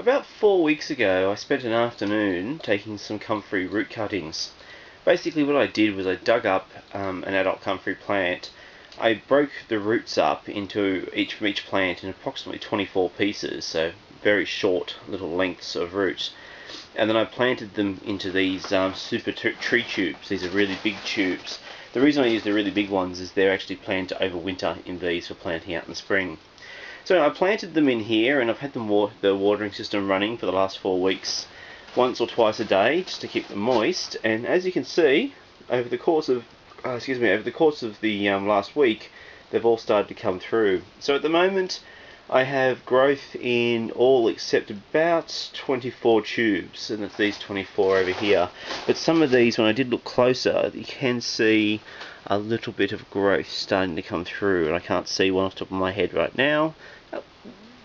About 4 weeks ago, I spent an afternoon taking some comfrey root cuttings. Basically what I did was I dug up an adult comfrey plant. I broke the roots up into each plant in approximately 24 pieces, so very short little lengths of roots. And then I planted them into these super tree tubes. These are really big tubes. The reason I use the really big ones is they're actually planned to overwinter in these for planting out in the spring. So I planted them in here, and I've had the watering system running for the last 4 weeks, once or twice a day, just to keep them moist. And as you can see, over the course of the last week, they've all started to come through. So at the moment, I have growth in all except about 24 tubes, and that's these 24 over here. But some of these, when I did look closer, you can see a little bit of growth starting to come through, and I can't see one off the top of my head right now.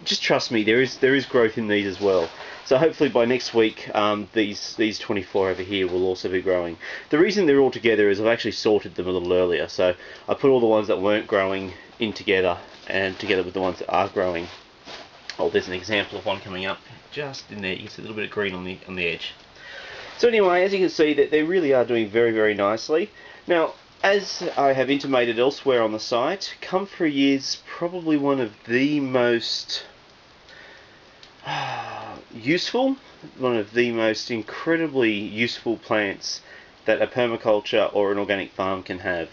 Just trust me, there is growth in these as well. So hopefully by next week, these 24 over here will also be growing. The reason they're all together is I've actually sorted them a little earlier. So I put all the ones that weren't growing in together, and together with the ones that are growing. Oh, there's an example of one coming up just in there. You can see a little bit of green on the edge. So anyway, as you can see, that they really are doing very, very nicely. Now, as I have intimated elsewhere on the site, comfrey is probably one of the most useful, one of the most incredibly useful plants that a permaculture or an organic farm can have.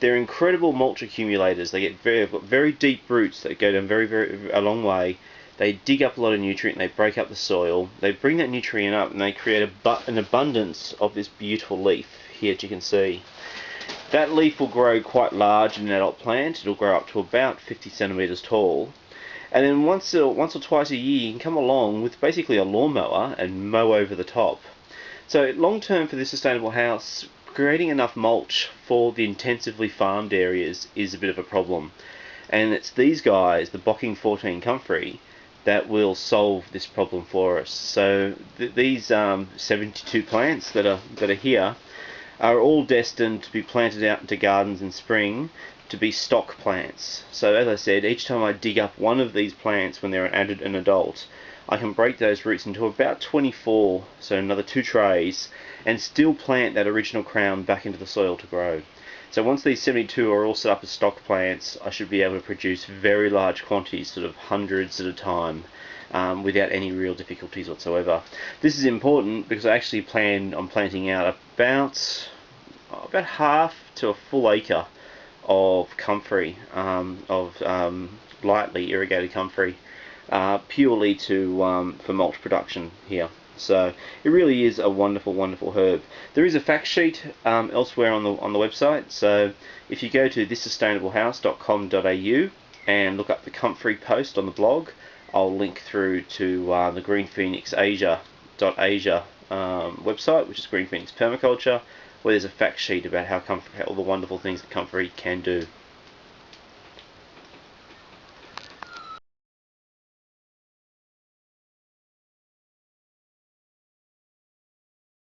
They're incredible mulch accumulators. They get very deep roots that go down a long way. They dig up a lot of nutrient, and they break up the soil. They bring that nutrient up, and they create an abundance of this beautiful leaf here, as you can see. That leaf will grow quite large in an adult plant. It'll grow up to about 50 centimeters tall. And then once or twice a year, you can come along with basically a lawnmower and mow over the top. So long term for this sustainable house, creating enough mulch for the intensively farmed areas is a bit of a problem. And it's these guys, the Bocking 14 comfrey, that will solve this problem for us. So these 72 plants that are here are all destined to be planted out into gardens in spring to be stock plants. So as I said, each time I dig up one of these plants when they're an adult, I can break those roots into about 24, so another 2 trays, and still plant that original crown back into the soil to grow. So once these 72 are all set up as stock plants, I should be able to produce very large quantities, sort of hundreds at a time, without any real difficulties whatsoever. This is important because I actually plan on planting out about half to a full acre of comfrey, lightly irrigated comfrey, purely for mulch production here. So it really is a wonderful, wonderful herb. There is a fact sheet elsewhere on the website. So if you go to thissustainablehouse.com.au and look up the comfrey post on the blog, I'll link through to the Green Phoenix Asia website, which is Green Phoenix Permaculture, where there's a fact sheet about how all the wonderful things that comfrey can do.